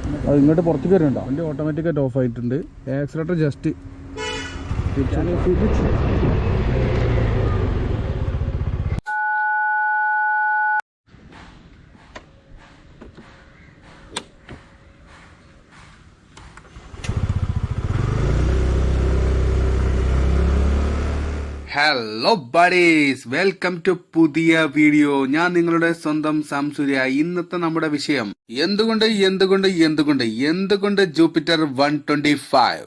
അത് ഇങ്ങോട്ട് പുറത്തേക്ക് വരുന്നുണ്ടോ? വണ്ടി ഓട്ടോമാറ്റിക്കായിട്ട് ഓഫ് ആയിട്ടുണ്ട്. Accelerator just hello buddies, welcome to പുതിയ വീഡിയോ. ഞാൻ നിങ്ങളുടെ സ്വന്തം സംസൂര്യ. ഇന്നത്തെ നമ്മുടെ വിഷയം എന്തുകൊണ്ട് ജൂപ്പിറ്റർ 125.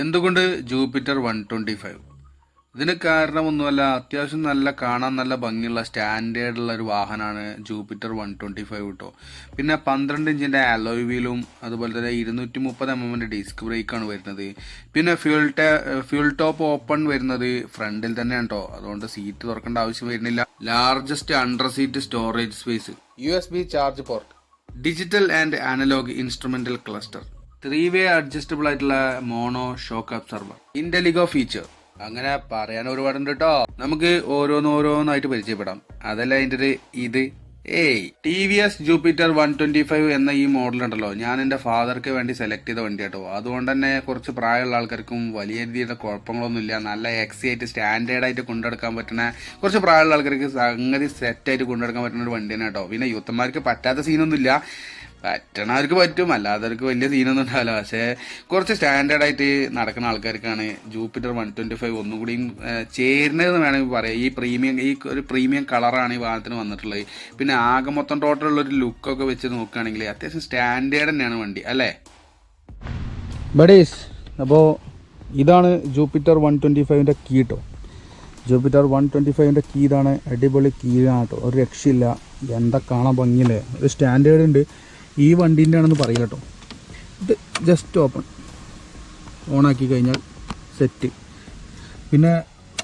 എന്തുകൊണ്ട് ജൂപ്പിറ്റർ 125? ഇതിന് കാരണമൊന്നുമല്ല, അത്യാവശ്യം കാണാൻ നല്ല ഭംഗിയുള്ള സ്റ്റാൻഡേർഡുള്ള ഒരു വാഹനമാണ് ജൂപ്പിറ്റർ 125 കേട്ടോ. പിന്നെ 12 ഇഞ്ചിന്റെ അലോയ് വീലും അതുപോലെ തന്നെ 230 mm ഡിസ്ക് ബ്രേക്കാണ് വരുന്നത്. പിന്നെ ഫ്യൂൽ ടോപ്പ് ഓപ്പൺ വരുന്നത് ഫ്രണ്ടിൽ തന്നെയാണ് കേട്ടോ. അതുകൊണ്ട് സീറ്റ് തുറക്കേണ്ട ആവശ്യം വരുന്നില്ല. Largest under seat storage space, USB charge port, digital and analog instrumental cluster, 3-way adjustable ആയിട്ടുള്ള mono shock absorber, IntelliGo feature, അങ്ങനെ പറയാൻ ഒരുപാടുണ്ട് കേട്ടോ. നമുക്ക് ഓരോന്നായിട്ട് പരിചയപ്പെടാം. അതല്ല അതിന്റെ ഒരു TVS Jupiter 125 എന്ന ഈ മോഡൽ ഉണ്ടല്ലോ, ഞാൻ എന്റെ ഫാദർക്ക് വേണ്ടി സെലക്ട് ചെയ്ത വണ്ടി കേട്ടോ. അതുകൊണ്ട് തന്നെ കുറച്ച് പ്രായമുള്ള ആൾക്കാർക്കും വലിയ രീതിയിലുള്ള കുഴപ്പങ്ങളൊന്നുമില്ല. നല്ല എക്സി ആയിട്ട് സ്റ്റാൻഡേർഡ് ആയിട്ട് കൊണ്ടെടുക്കാൻ പറ്റുന്ന, കുറച്ച് പ്രായമുള്ള ആൾക്കാർക്ക് സംഗതി സെറ്റായിട്ട് കൊണ്ടെടുക്കാൻ പറ്റുന്ന ഒരു വണ്ടി തന്നെ കേട്ടോ. പിന്നെ യൂത്തന്മാർക്ക് പറ്റാത്ത സീനൊന്നുമില്ല, പറ്റണവർക്ക് പറ്റും, അല്ലാത്തവർക്ക് വലിയ സീനൊന്നും ഉണ്ടാവില്ല. പക്ഷേ കുറച്ച് സ്റ്റാൻഡേർഡ് ആയിട്ട് നടക്കുന്ന ആൾക്കാർക്കാണ് ജൂപ്പിറ്റർ 125 ഒന്നും കൂടി ചേരുന്നതെന്ന് വേണമെങ്കിൽ പറയാം. ഈ ഒരു പ്രീമിയം കളറാണ് ഈ വാഹനത്തിന് വന്നിട്ടുള്ളത്. പിന്നെ ആകെ മൊത്തം ടോട്ടലുള്ളൊരു ലുക്കൊക്കെ വെച്ച് നോക്കുകയാണെങ്കിൽ അത്യാവശ്യം സ്റ്റാൻഡേർഡ് തന്നെയാണ് വണ്ടി, അല്ലേ ബഡീസ്? അപ്പോൾ ഇതാണ് ജൂപ്പിറ്റർ 125ൻ്റെ കീ കേട്ടോ. ജൂപ്പിറ്റർ 125ൻ്റെ കീ ഇതാണ്. അടിപൊളി കീയാണ് കേട്ടോ, ഒരു രക്ഷയില്ല. എന്താ കാണാൻ ഭംഗിയില്ലേ, ഒരു സ്റ്റാൻഡേർഡ് ഉണ്ട്. ഈ വണ്ടീൻ്റെ ആണെന്ന് പറയില്ല കേട്ടോ. ഇത് ജസ്റ്റ് ഓണാക്കി കഴിഞ്ഞാൽ സെറ്റ്. പിന്നെ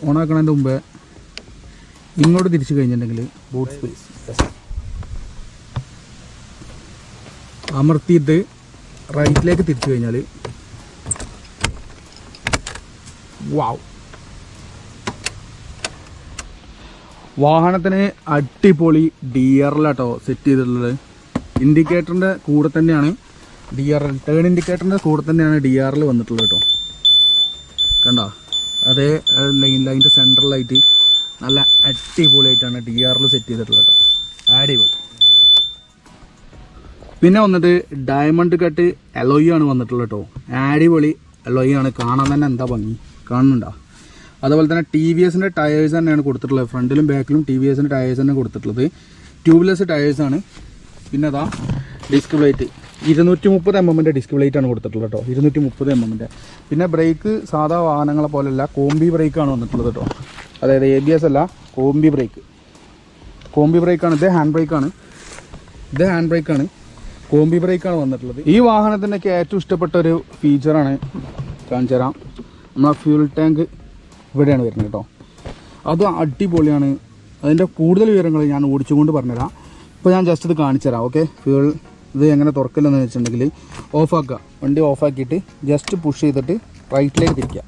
ഓണാക്കണതിൻ്റെ മുമ്പേ ഇങ്ങോട്ട് തിരിച്ചു കഴിഞ്ഞിട്ടുണ്ടെങ്കിൽ ബൂട്ട് സ്പേസ് അമർത്തിയിട്ട് റൈറ്റിലേക്ക് തിരിച്ചു കഴിഞ്ഞാൽ വാവ്, വാഹനത്തിന് അടിപൊളി DRL സെറ്റ് ചെയ്തിട്ടുള്ളത്. ഇൻഡിക്കേറ്ററിൻ്റെ കൂടെ തന്നെയാണ് DRL, ടേൺ ഇൻഡിക്കേറ്ററിൻ്റെ കൂടെ തന്നെയാണ് DRL വന്നിട്ടുള്ളത് കേട്ടോ. കണ്ടോ, അതേ ലൈനിൻ്റെ സെൻട്രലായിട്ട് നല്ല അടിപൊളിയായിട്ടാണ് DRL സെറ്റ് ചെയ്തിട്ടുള്ളത് കേട്ടോ. അടിപൊളി. പിന്നെ വന്നിട്ട് ഡയമണ്ട് കട്ട് അലോയ് ആണ് വന്നിട്ടുള്ളത് കേട്ടോ. അടിപൊളി അലോയ് ആണ്, കാണാൻ തന്നെ എന്താ ഭംഗി, കാണുന്നുണ്ടോ? അതുപോലെ തന്നെ TVSൻ്റെ ടയേഴ്സ് തന്നെയാണ് കൊടുത്തിട്ടുള്ളത്. ഫ്രണ്ടിലും ബാക്കിലും TVSൻ്റെ ടയേഴ്സ് തന്നെ കൊടുത്തിട്ടുള്ളത്. ട്യൂബ്ലെസ് ടയേഴ്സാണ്. പിന്നെ അതാ disc plate 230 mm disc plate ആണ് കൊടുത്തിട്ടുള്ളത് കേട്ടോ. 230 mm. പിന്നെ ബ്രേക്ക് സാധാ വാഹനങ്ങളെ പോലെയല്ല, കോമ്പി ബ്രേക്കാണ് വന്നിട്ടുള്ളത് കേട്ടോ. അതായത് ABS അല്ല, കോമ്പി ബ്രേക്കാണ്. ഇത് ഹാൻഡ് ബ്രേക്കാണ്, കോമ്പി ബ്രേക്കാണ് വന്നിട്ടുള്ളത്. ഈ വാഹനത്തിൻ്റെ ഏറ്റവും ഇഷ്ടപ്പെട്ട ഒരു ഫീച്ചറാണ്, കാണിച്ചു തരാം. നമ്മളെ ഫ്യൂൽ ടാങ്ക് ഇവിടെയാണ് വരുന്നത് കേട്ടോ. അത് അടിപൊളിയാണ്. അതിൻ്റെ കൂടുതൽ വിവരങ്ങൾ ഞാൻ ഓടിച്ചുകൊണ്ട് പറഞ്ഞുതരാം. ഇപ്പോൾ ഞാൻ ജസ്റ്റ് ഇത് കാണിച്ചു തരാം. ഓക്കെ, ഫ്യൂൾ ഇത് എങ്ങനെ തുറക്കില്ലെന്ന് വെച്ചിട്ടുണ്ടെങ്കിൽ ഓഫാക്കുക. വണ്ടി ഓഫാക്കിയിട്ട് ജസ്റ്റ് പുഷ് ചെയ്തിട്ട് റൈറ്റിലേക്ക് തിരിക്കുക.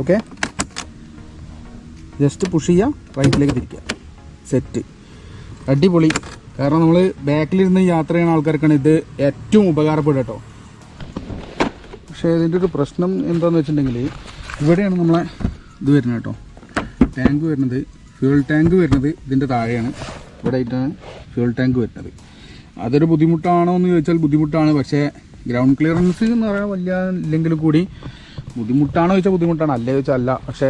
ഓക്കെ, ജസ്റ്റ് പുഷ് ചെയ്യുക, റൈറ്റിലേക്ക് തിരിക്കുക, സെറ്റ്. അടിപൊളി. കാരണം നമ്മൾ ബാക്കിലിരുന്ന് യാത്ര ചെയ്യുന്ന ആൾക്കാർക്കാണ് ഇത് ഏറ്റവും ഉപകാരപ്പെടുക കേട്ടോ. പക്ഷേ ഇതിൻ്റെ ഒരു പ്രശ്നം എന്താണെന്ന് വെച്ചിട്ടുണ്ടെങ്കിൽ ഇവിടെയാണ് നമ്മളെ ഇത് വരുന്നത് കേട്ടോ. ടാങ്ക് വരുന്നത്, ഫ്യൂൾ ടാങ്ക് വരുന്നത് ഇതിൻ്റെ താഴെയാണ്. ഇവിടെ ആയിട്ടാണ് ഫ്യൂൾ ടാങ്ക് വരുന്നത്. അതൊരു ബുദ്ധിമുട്ടാണോ എന്ന് ചോദിച്ചാൽ ബുദ്ധിമുട്ടാണ്. പക്ഷേ ഗ്രൗണ്ട് ക്ലിയറൻസ് എന്ന് പറയാൻ വലിയ ഇല്ലെങ്കിലും കൂടി ബുദ്ധിമുട്ടാണോ ചോദിച്ചാൽ ബുദ്ധിമുട്ടാണ്, അല്ലേ ചോദിച്ചാൽ അല്ല. പക്ഷേ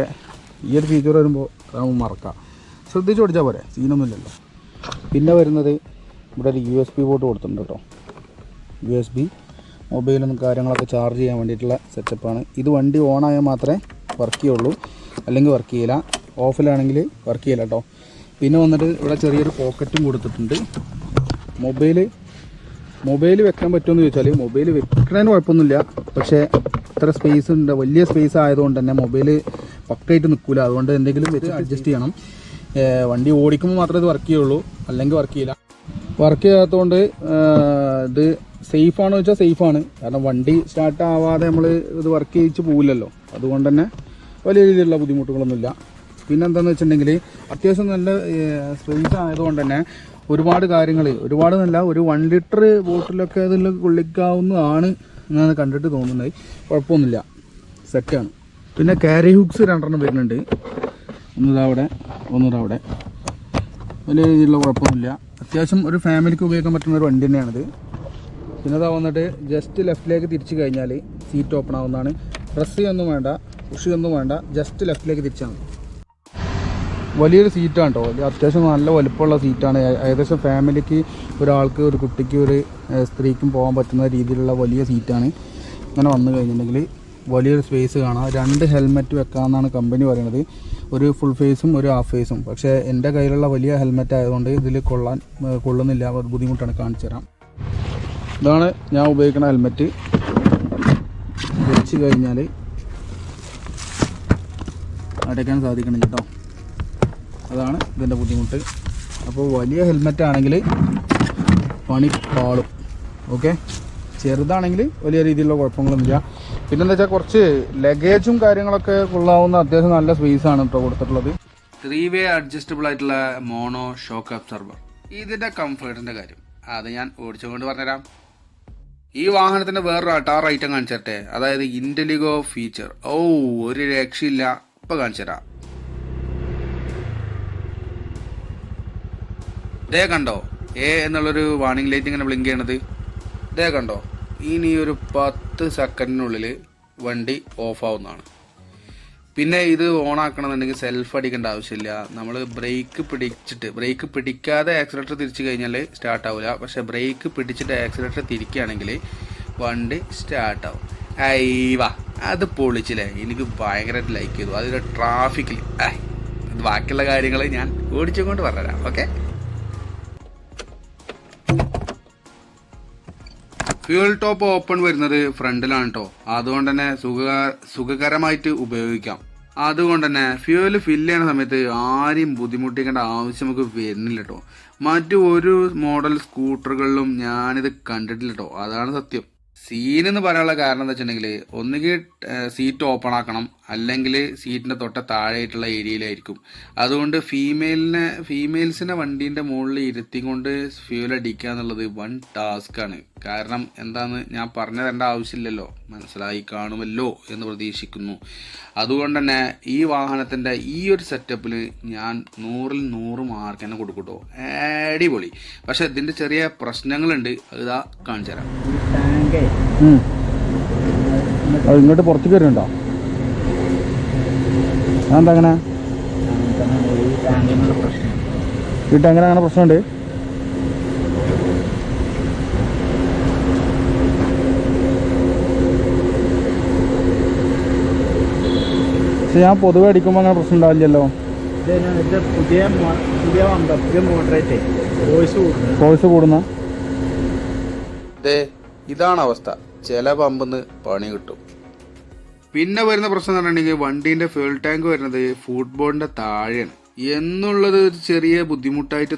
ഈ ഒരു ഫീച്ചർ വരുമ്പോൾ അത് മറക്കാം, ശ്രദ്ധിച്ച് പഠിച്ചാൽ പോരെ, സീനൊന്നുമില്ലല്ലോ. പിന്നെ വരുന്നത് ഇവിടെ ഒരു USB പോർട്ട് കൊടുത്തിട്ടുണ്ട് കേട്ടോ. USB മൊബൈലും കാര്യങ്ങളൊക്കെ ചാർജ് ചെയ്യാൻ വേണ്ടിയിട്ടുള്ള സെറ്റപ്പാണ്. ഇത് വണ്ടി ഓണായാൽ മാത്രമേ വർക്ക് ചെയ്യുള്ളൂ, അല്ലെങ്കിൽ വർക്ക് ചെയ്യില്ല. ഓഫിലാണെങ്കിൽ വർക്ക് ചെയ്യില്ല കേട്ടോ. പിന്നെ വന്നിട്ട് ഇവിടെ ചെറിയൊരു പോക്കറ്റും കൊടുത്തിട്ടുണ്ട്. മൊബൈൽ വെക്കാൻ പറ്റുമെന്ന് ചോദിച്ചാൽ മൊബൈൽ വെക്കുന്നതിന് കുഴപ്പമൊന്നുമില്ല. പക്ഷേ ഇത്ര സ്പേസ് ഉണ്ട്, വലിയ സ്പേസ് ആയതുകൊണ്ട് തന്നെ മൊബൈൽ പക്കായിട്ട് നിൽക്കില്ല. അതുകൊണ്ട് എന്തെങ്കിലും വെച്ച് അഡ്ജസ്റ്റ് ചെയ്യണം. വണ്ടി ഓടിക്കുമ്പോൾ മാത്രമേ ഇത് വർക്ക് ചെയ്യുള്ളൂ, അല്ലെങ്കിൽ വർക്ക് ചെയ്യില്ല. വർക്ക് ചെയ്യാത്തതുകൊണ്ട് ഇത് സേഫാണോ വെച്ചാൽ സേഫാണ്. കാരണം വണ്ടി സ്റ്റാർട്ട് ആവാതെ നമ്മൾ ഇത് വർക്ക് ചെയ്യിച്ച് പോവില്ലല്ലോ. അതുകൊണ്ട് തന്നെ വലിയ രീതിയിലുള്ള ബുദ്ധിമുട്ടുകളൊന്നുമില്ല. പിന്നെന്താണെന്ന് വെച്ചിട്ടുണ്ടെങ്കിൽ അത്യാവശ്യം നല്ല സ്പേസ് ആയതുകൊണ്ട് തന്നെ ഒരുപാട് കാര്യങ്ങൾ, ഒരുപാട് നല്ല ഒരു 1 ലിറ്റർ ബോട്ടിലൊക്കെ അതിൽ കൊള്ളിക്കാവുന്നതാണ് എന്നാണ് കണ്ടിട്ട് തോന്നുന്നത്. കുഴപ്പമൊന്നുമില്ല, സെറ്റാണ്. പിന്നെ ക്യാരി ഹുക്സ് 2 വരുന്നുണ്ട്. ഒന്നിതവിടെ, ഒന്നിതവിടെ. വലിയ രീതിയിലുള്ള കുഴപ്പമൊന്നുമില്ല. അത്യാവശ്യം ഒരു ഫാമിലിക്ക് ഉപയോഗിക്കാൻ പറ്റുന്ന ഒരു വണ്ടി തന്നെയാണിത്. പിന്നെ അതാ വന്നിട്ട് ജസ്റ്റ് ലെഫ്റ്റിലേക്ക് തിരിച്ചു കഴിഞ്ഞാൽ സീറ്റ് ഓപ്പൺ ആവുന്നതാണ്. പ്രസ് ചെയ്യൊന്നും വേണ്ട, പുഷ് ചെയ്യൊന്നും വേണ്ട, ജസ്റ്റ് ലെഫ്റ്റിലേക്ക് തിരിച്ചാൽ മതി. വലിയൊരു സീറ്റാണ് കേട്ടോ. അത്യാവശ്യം നല്ല വലുപ്പമുള്ള സീറ്റാണ്. ഏകദേശം ഫാമിലിക്ക്, ഒരാൾക്ക്, ഒരു കുട്ടിക്ക്, ഒരു സ്ത്രീക്കും പോകാൻ പറ്റുന്ന രീതിയിലുള്ള വലിയ സീറ്റാണ്. ഇങ്ങനെ വന്നു കഴിഞ്ഞിട്ടുണ്ടെങ്കിൽ വലിയൊരു സ്പേസ് കാണാം. 2 ഹെൽമെറ്റ് വെക്കാമെന്നാണ് കമ്പനി പറയുന്നത്. ഒരു ഫുൾ ഫേസും ഒരു ഹാഫ് ഫേസും. പക്ഷേ എൻ്റെ കയ്യിലുള്ള വലിയ ഹെൽമെറ്റ് ആയതുകൊണ്ട് ഇതിൽ കൊള്ളുന്നില്ല, ബുദ്ധിമുട്ടാണ്. കാണിച്ചു തരാം. ഇതാണ് ഞാൻ ഉപയോഗിക്കുന്ന ഹെൽമെറ്റ്. വെച്ച് കഴിഞ്ഞാൽ അടയ്ക്കാൻ സാധിക്കണം കേട്ടോ. അതാണ് ഇതിൻ്റെ ബുദ്ധിമുട്ട്. അപ്പോൾ വലിയ ഹെൽമെറ്റ് ആണെങ്കിൽ പണി പാളും. ഓക്കെ, ചെറുതാണെങ്കിൽ വലിയ രീതിയിലുള്ള കുഴപ്പങ്ങളൊന്നുമില്ല. പിന്നെന്താ വെച്ചാൽ കുറച്ച് ലഗേജും കാര്യങ്ങളൊക്കെ കൊള്ളാവുന്ന അത്യാവശ്യം നല്ല സ്പേസാണ് കേട്ടോ കൊടുത്തിട്ടുള്ളത്. 3-way അഡ്ജസ്റ്റബിൾ ആയിട്ടുള്ള മോണോ ഷോക്ക് അബ്സർവർ. ഇതിന്റെ കംഫർട്ടിന്റെ കാര്യം അത് ഞാൻ ഓടിച്ചുകൊണ്ട് പറഞ്ഞുതരാം. ഈ വാഹനത്തിന്റെ വേറൊരു അട്ടാർ ഐറ്റം കാണിച്ചേ, അതായത് ഇന്റലിഗോ ഫീച്ചർ. ഒരു രക്ഷയില്ല. ഇപ്പൊ കാണിച്ചുതരാം. ഇതേ കണ്ടോ, എന്നുള്ളൊരു വാർണിംഗ് ലൈറ്റ് ഇങ്ങനെ ബ്ലിങ്ക് ചെയ്യണത്. ഇതേ കണ്ടോ, ഇനി ഒരു 10 സെക്കൻഡിനുള്ളിൽ വണ്ടി ഓഫ് ആവുന്നതാണ്. പിന്നെ ഇത് ഓൺ ആക്കണമെന്നുണ്ടെങ്കിൽ സെൽഫ് അടിക്കേണ്ട ആവശ്യമില്ല. നമ്മൾ ബ്രേക്ക് പിടിക്കാതെ ആക്സിലേറ്റർ തിരിച്ചു കഴിഞ്ഞാൽ സ്റ്റാർട്ട് ആവില്ല. പക്ഷെ ബ്രേക്ക് പിടിച്ചിട്ട് ആക്സിലേറ്റർ തിരിക്കുകയാണെങ്കിൽ വണ്ടി സ്റ്റാർട്ടാവും. അയ്യവാ, അത് പൊളിച്ചില്ലേ. എനിക്ക് ഭയങ്കരമായിട്ട് ലൈക്ക് ചെയ്തു. അതിൽ ട്രാഫിക്കിൽ ബാക്കിയുള്ള കാര്യങ്ങൾ ഞാൻ ഓടിച്ചുകൊണ്ട് പറഞ്ഞുതരാം. ഓക്കെ, ഫ്യൂൽ ടോപ്പ് ഓപ്പൺ വരുന്നത് ഫ്രണ്ടിലാണ് കേട്ടോ. അതുകൊണ്ട് തന്നെ സുഖകരമായിട്ട് ഉപയോഗിക്കാം. അതുകൊണ്ട് തന്നെ ഫ്യൂവൽ ഫില്ല് ചെയ്യുന്ന സമയത്ത് ആരെയും ബുദ്ധിമുട്ടിക്കേണ്ട ആവശ്യം നമുക്ക് വരുന്നില്ല കേട്ടോ. മറ്റു ഒരു മോഡൽ സ്കൂട്ടറുകളിലും ഞാനിത് കണ്ടിട്ടില്ല കേട്ടോ. അതാണ് സത്യം. സീനെന്ന് പറയാനുള്ള കാരണം എന്താ വെച്ചിട്ടുണ്ടെങ്കിൽ, ഒന്നുകിൽ സീറ്റ് ഓപ്പൺ ആക്കണം, അല്ലെങ്കിൽ സീറ്റിൻ്റെ തൊട്ട താഴെയായിട്ടുള്ള ഏരിയയിലായിരിക്കും. അതുകൊണ്ട് ഫീമെയിൽസിനെ വണ്ടീൻ്റെ മുകളിൽ ഇരുത്തിക്കൊണ്ട് ഫ്യൂൽ അടിക്കുക എന്നുള്ളത് വൺ ടാസ്ക്കാണ്. കാരണം എന്താണെന്ന് ഞാൻ പറഞ്ഞു തരേണ്ട ആവശ്യമില്ലല്ലോ, മനസ്സിലായി കാണുമല്ലോ എന്ന് പ്രതീക്ഷിക്കുന്നു. അതുകൊണ്ട് തന്നെ ഈ വാഹനത്തിൻ്റെ ഈ ഒരു സെറ്റപ്പിൽ ഞാൻ 100-ൽ 100 മാർക്ക് തന്നെ കൊടുക്കൂട്ടോ. അടിപൊളി. പക്ഷെ ഇതിൻ്റെ ചെറിയ പ്രശ്നങ്ങളുണ്ട്, ഇതാ കാണിച്ചു തരാം. ഇങ്ങോട്ട് പുറത്തേക്ക് വരുന്നുണ്ടോ? അതെന്താ അങ്ങനെ? ഈ ടാങ്കിന് അങ്ങനെ പ്രശ്നമുണ്ട്. പക്ഷെ ഞാൻ പൊതുവെ അടിക്കുമ്പോൾ അങ്ങനെ പ്രശ്നം ഉണ്ടാവില്ലല്ലോ. കോഴ്സ് കൂടുന്ന ഇതാണ് അവസ്ഥ. ചില പമ്പിന്ന് പണി കിട്ടും. പിന്നെ വരുന്ന പ്രശ്നം എന്ന് പറഞ്ഞിട്ടുണ്ടെങ്കിൽ വണ്ടീൻ്റെ ഫ്യൂൽ ടാങ്ക് വരുന്നത് ഫുട്ബോളിൻ്റെ താഴെയാണ് എന്നുള്ളത് ഒരു ചെറിയ ബുദ്ധിമുട്ടായിട്ട്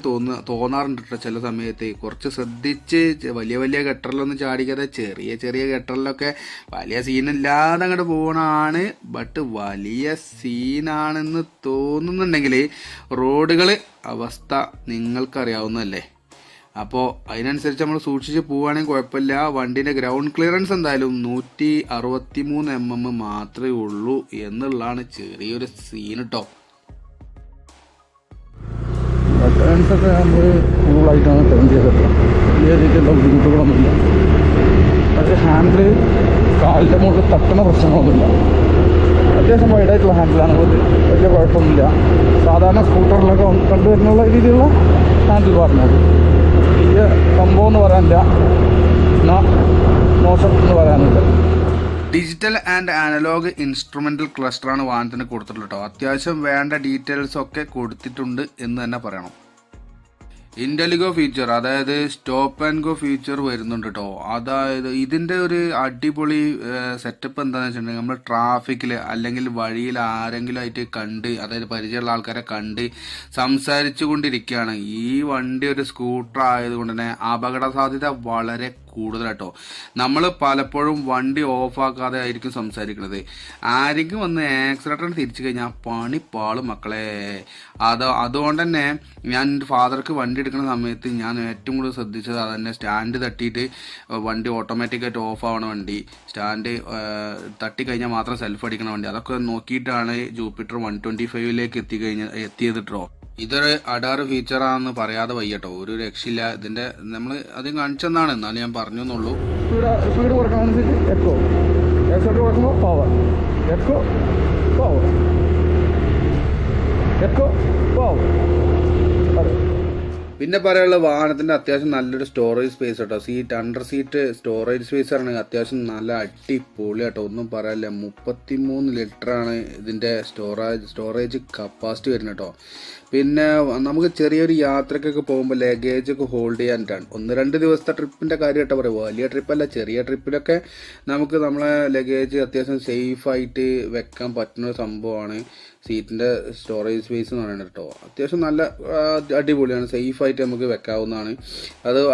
തോന്നാറുണ്ട് കേട്ടോ. ചില സമയത്ത് കുറച്ച് ശ്രദ്ധിച്ച് വലിയ വലിയ ഗട്ടറിലൊന്നും ചാടിക്കാതെ ചെറിയ ചെറിയ ഗട്ടറിലൊക്കെ വലിയ സീനില്ലാതെ അങ്ങോട്ട് പോകണമാണ്. ബട്ട് വലിയ സീനാണെന്ന് തോന്നുന്നുണ്ടെങ്കിൽ റോഡുകൾ അവസ്ഥ നിങ്ങൾക്കറിയാവുന്നതല്ലേ. അപ്പോൾ അതിനനുസരിച്ച് നമ്മൾ സൂക്ഷിച്ച് പോവുകയാണെങ്കിൽ കുഴപ്പമില്ല. വണ്ടീൻ്റെ ഗ്രൗണ്ട് ക്ലിയറൻസ് എന്തായാലും 163 mm മാത്രമേ ഉള്ളൂ എന്നുള്ളതാണ് ചെറിയൊരു സീൻ കേട്ടോ. ടേൺസൊക്കെ നമ്മൾ കൂളായിട്ടാണ് ടേൺ ചെയ്തിട്ടുള്ളത്. വലിയ രീതിയിലുള്ള ബുദ്ധിമുട്ടുകളൊന്നുമില്ല. അത് ഹാൻഡിൽ കാലിൻ്റെ മുകളിൽ തട്ടുന്ന പ്രശ്നങ്ങളൊന്നുമില്ല. അത്യാവശ്യം വൈഡായിട്ടുള്ള ഹാൻഡിലാണ്. വലിയ കുഴപ്പമൊന്നുമില്ല. സാധാരണ സ്കൂട്ടറിലൊക്കെ കണ്ടുവരുന്നുള്ള രീതിയിലുള്ള ഹാൻഡിൽ പറഞ്ഞത്. വലിയ സംഭവം എന്ന് പറയാനില്ല, എന്നാൽ മോശം എന്ന് പറയാനില്ല. ഡിജിറ്റൽ ആൻഡ് അനലോഗ് ഇൻസ്ട്രുമെന്റൽ ക്ലസ്റ്ററാണ് വാഹനത്തിന് കൊടുത്തിട്ടുള്ളത് കേട്ടോ. അത്യാവശ്യം വേണ്ട ഡീറ്റെയിൽസ് ഒക്കെ കൊടുത്തിട്ടുണ്ട് എന്ന് തന്നെ പറയണം. ഇന്റലിഗോ ഫീച്ചർ, അതായത് സ്റ്റോപ്പ് ആൻഡ് ഗോ ഫീച്ചർ വരുന്നുണ്ട് കേട്ടോ. അതായത് ഇതിന്റെ ഒരു അടിപൊളി സെറ്റപ്പ് എന്താണെന്ന് വെച്ചിട്ടുണ്ടെങ്കിൽ, നമ്മൾ ട്രാഫിക്കിൽ അല്ലെങ്കിൽ വഴിയിൽ ആരെങ്കിലും ആയിട്ട് കണ്ട്, അതായത് പരിചയമുള്ള ആൾക്കാരെ കണ്ട് സംസാരിച്ചു കൊണ്ടിരിക്കുകയാണ്. ഈ വണ്ടി ഒരു സ്കൂട്ടർ ആയതുകൊണ്ട് തന്നെ അപകട സാധ്യത വളരെ കൂടുതലാട്ടോ. നമ്മൾ പലപ്പോഴും വണ്ടി ഓഫാക്കാതെ ആയിരിക്കും സംസാരിക്കുന്നത്. ആരെങ്കിലും വന്ന് ആക്സിഡന്റ് തിരിച്ചു കഴിഞ്ഞാൽ പണിപ്പാളും മക്കളെ. അതുകൊണ്ട് തന്നെ ഞാൻ എൻ്റെ ഫാദർക്ക് വണ്ടി എടുക്കുന്ന സമയത്ത് ഞാൻ ഏറ്റവും കൂടുതൽ ശ്രദ്ധിച്ചത് അതന്നെ, സ്റ്റാൻഡ് തട്ടിയിട്ട് വണ്ടി ഓട്ടോമാറ്റിക്കായിട്ട് ഓഫ് ആവണ വണ്ടി, സ്റ്റാൻഡ് തട്ടി കഴിഞ്ഞാൽ മാത്രം സെൽഫ് അടിക്കണ വണ്ടി, അതൊക്കെ നോക്കിയിട്ടാണ് ജൂപ്പിറ്റർ 125 എത്തിയത് കേട്ടോ. ഇതൊരു അഡാറ് ഫീച്ചറാണെന്ന് പറയാതെ വയ്യട്ടോ, ഒരു രക്ഷയില്ല. ഇതിന്റെ നമ്മൾ ആദ്യം കാണിച്ചെന്നാണ്, എന്നാലും ഞാൻ പറഞ്ഞു എന്നുള്ളൂ. സ്പീഡ് കുറക്കണമനുസരിച്ച് എക്കോ, എക്സോട്ട് കുറക്കുമ്പോൾ power, eco power, eco power. അതെ. പിന്നെ പറയാനുള്ള വാഹനത്തിന്റെ അത്യാവശ്യം നല്ലൊരു സ്റ്റോറേജ് സ്പേസ് കേട്ടോ. അണ്ടർ സീറ്റ് സ്റ്റോറേജ് സ്പേസ് ആണ് അത്യാവശ്യം നല്ല അടിപൊളി കേട്ടോ, ഒന്നും പറയാനില്ല. 33 ലിറ്ററാണ് ഇതിന്റെ സ്റ്റോറേജ് കപ്പാസിറ്റി വരുന്നത് കേട്ടോ. പിന്നെ നമുക്ക് ചെറിയൊരു യാത്രക്കൊക്കെ പോകുമ്പോൾ ലഗേജ് ഒക്കെ ഹോൾഡ് ചെയ്യാനായിട്ടാണ്. 1-2 ദിവസത്തെ ട്രിപ്പിന്റെ കാര്യമായിട്ട് പറയാം, വലിയ ട്രിപ്പല്ല, ചെറിയ ട്രിപ്പിലൊക്കെ നമുക്ക് നമ്മളെ ലഗേജ് അത്യാവശ്യം സേഫായിട്ട് വെക്കാൻ പറ്റുന്ന ഒരു സംഭവമാണ് സീറ്റിന്റെ സ്റ്റോറേജ് സ്പേസ് എന്ന് പറയുന്നത് കേട്ടോ. അത്യാവശ്യം നല്ല അടിപൊളിയാണ്, സേഫായിട്ട് നമുക്ക് വെക്കാവുന്നതാണ്.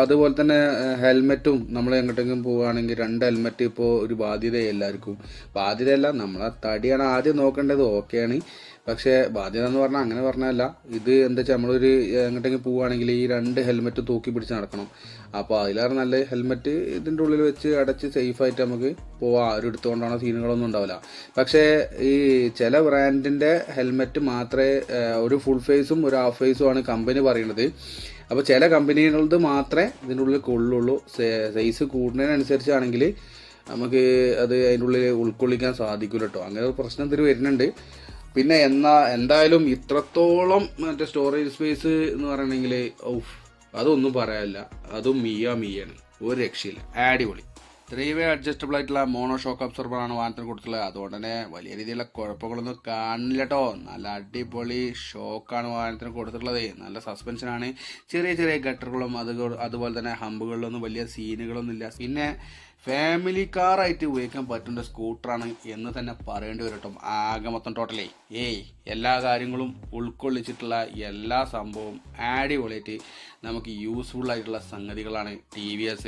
അതുപോലെ തന്നെ ഹെൽമെറ്റും, നമ്മൾ എങ്ങോട്ടെങ്കിലും പോവുകയാണെങ്കിൽ 2 ഹെൽമെറ്റ് ഇപ്പോൾ ഒരു ബാധ്യതയായി എല്ലാവർക്കും. ബാധ്യതയല്ല, നമ്മളെ തടിയാണ് ആദ്യം നോക്കേണ്ടത്, ഓക്കെയാണ്. പക്ഷേ ബാധ്യത എന്ന് പറഞ്ഞാൽ അങ്ങനെ പറഞ്ഞല്ല, ഇത് എന്താ വെച്ചാൽ നമ്മളൊരു എങ്ങോട്ടെങ്കിലും പോവുകയാണെങ്കിൽ ഈ 2 ഹെൽമെറ്റ് തൂക്കി പിടിച്ച് നടക്കണം. അപ്പോൾ അതിലേറെ നല്ല ഹെൽമെറ്റ് ഇതിൻ്റെ ഉള്ളിൽ വെച്ച് അടച്ച് സേഫായിട്ട് നമുക്ക് പോവാം. ആരും എടുത്തുകൊണ്ടാണോ സീനുകളൊന്നും ഉണ്ടാവില്ല. പക്ഷേ ഈ ചില ബ്രാൻഡിൻ്റെ ഹെൽമെറ്റ് മാത്രമേ ഒരു ഫുൾ ഫേസും ഒരു ഹാഫ് ഫേസും ആണ് കമ്പനി പറയുന്നത്. അപ്പോൾ ചില കമ്പനികളത് മാത്രമേ ഇതിൻ്റെ ഉള്ളിൽ കൊള്ളുള്ളൂ. സൈസ് കൂടുന്നതിനനുസരിച്ചാണെങ്കിൽ നമുക്ക് അത് അതിൻ്റെ ഉള്ളിൽ ഉൾക്കൊള്ളിക്കാൻ സാധിക്കില്ല കേട്ടോ. അങ്ങനെ ഒരു പ്രശ്നം ഇതിൽ വരുന്നുണ്ട്. പിന്നെ എന്തായാലും ഇത്രത്തോളം മറ്റേ സ്റ്റോറേജ് സ്പേസ് എന്ന് പറയണമെങ്കിൽ അതൊന്നും പറയാനില്ല, അതും മീയാണ്, ഒരു രക്ഷയില്ല, അടിപൊളി. 3-way അഡ്ജസ്റ്റബിൾ ആയിട്ടുള്ള മോണോ ഷോക്ക് അബ്സോർബറാണ് വാഹനത്തിന് കൊടുത്തുള്ളത്. അതുകൊണ്ട് തന്നെ വലിയ രീതിയിലുള്ള കുഴപ്പങ്ങളൊന്നും കാണില്ല കേട്ടോ. നല്ല അടിപൊളി ഷോക്കാണ് വാഹനത്തിന് കൊടുത്തിട്ടുള്ളത്. നല്ല സസ്പെൻഷനാണ്. ചെറിയ ഗട്ടറുകളും അതുപോലെ തന്നെ ഹമ്പുകളിലൊന്നും വലിയ സീനുകളൊന്നും ഇല്ല. പിന്നെ ഫാമിലി കാറായിട്ട് ഉപയോഗിക്കാൻ പറ്റുന്ന സ്കൂട്ടറാണ് എന്ന് തന്നെ പറയേണ്ടി വരും കേട്ടോ. ആകെ മൊത്തം ടോട്ടലേ എല്ലാ കാര്യങ്ങളും ഉൾക്കൊള്ളിച്ചിട്ടുള്ള എല്ലാ സംഭവവും അടിപൊളിയായിട്ട് നമുക്ക് യൂസ്ഫുൾ ആയിട്ടുള്ള സംഗതികളാണ് TVS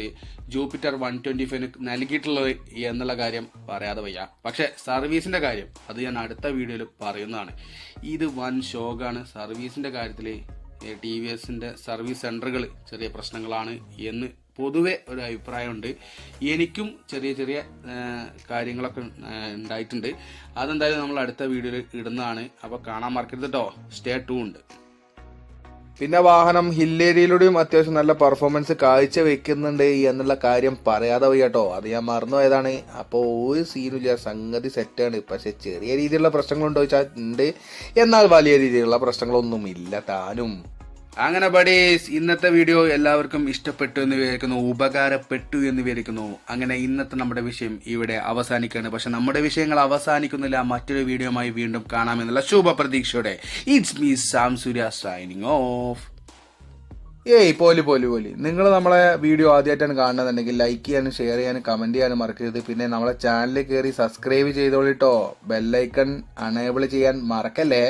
ജൂപ്പിറ്റർ 125 നൽകിയിട്ടുള്ളത് എന്നുള്ള കാര്യം പറയാതെ വയ്യ. പക്ഷേ സർവീസിൻ്റെ കാര്യം അത് ഞാൻ അടുത്ത വീഡിയോയിൽ പറയുന്നതാണ്. ഇത് വൻ ഷോക്കാണ്. സർവീസിൻ്റെ കാര്യത്തിൽ TVSന്റെ സർവീസ് സെൻ്ററുകൾ ചെറിയ പ്രശ്നങ്ങളാണ് എന്ന് പൊതുവെ ഒരു അഭിപ്രായമുണ്ട്. എനിക്കും ചെറിയ കാര്യങ്ങളൊക്കെ ഉണ്ടായിട്ടുണ്ട്. അതെന്തായാലും നമ്മൾ അടുത്ത വീഡിയോയിൽ ഇടുന്നതാണ്. അപ്പോൾ കാണാൻ മറക്കരുത് കേട്ടോ. Stay tuned. പിന്നെ വാഹനം ഹില്ലേരിയയിലൂടെയും അത്യാവശ്യം നല്ല പെർഫോമൻസ് കാഴ്ച വെക്കുന്നുണ്ട് എന്നുള്ള കാര്യം പറയാതെ വയ്യ കേട്ടോ. അത് ഞാൻ മറന്നുപോയതാണ്. അപ്പോൾ ഒരു സീനുമില്ല, സംഗതി സെറ്റാണ്. പക്ഷെ ചെറിയ രീതിയിലുള്ള പ്രശ്നങ്ങളുണ്ടോ ചോദിച്ചാൽ ഉണ്ട്, എന്നാൽ വലിയ രീതിയിലുള്ള പ്രശ്നങ്ങളൊന്നും ഇല്ല താനും. അങ്ങനെ ബഡീസ്, ഇന്നത്തെ വീഡിയോ എല്ലാവർക്കും ഇഷ്ടപ്പെട്ടു എന്ന് വിചാരിക്കുന്നു, ഉപകാരപ്പെട്ടു എന്ന് വിചാരിക്കുന്നു. അങ്ങനെ ഇന്നത്തെ നമ്മുടെ വിഷയം ഇവിടെ അവസാനിക്കുകയാണ്. പക്ഷെ നമ്മുടെ വിഷയങ്ങൾ അവസാനിക്കുന്നില്ല. മറ്റൊരു വീഡിയോയുമായി വീണ്ടും കാണാമെന്നുള്ള ശുഭപ്രതീക്ഷയോടെ it's me Sam Surya signing off. പോലി നിങ്ങൾ നമ്മളെ വീഡിയോ ആദ്യമായിട്ടാണ് കാണുന്നുണ്ടെങ്കിൽ ലൈക്ക് ചെയ്യാനും ഷെയർ ചെയ്യാനും കമന്റ് ചെയ്യാനും മറക്കരുത്. പിന്നെ നമ്മളെ ചാനലിൽ കയറി സബ്സ്ക്രൈബ് ചെയ്തോളിട്ടോ. ബെല്ലൈക്കൺ അണേബിൾ ചെയ്യാൻ മറക്കല്ലേ.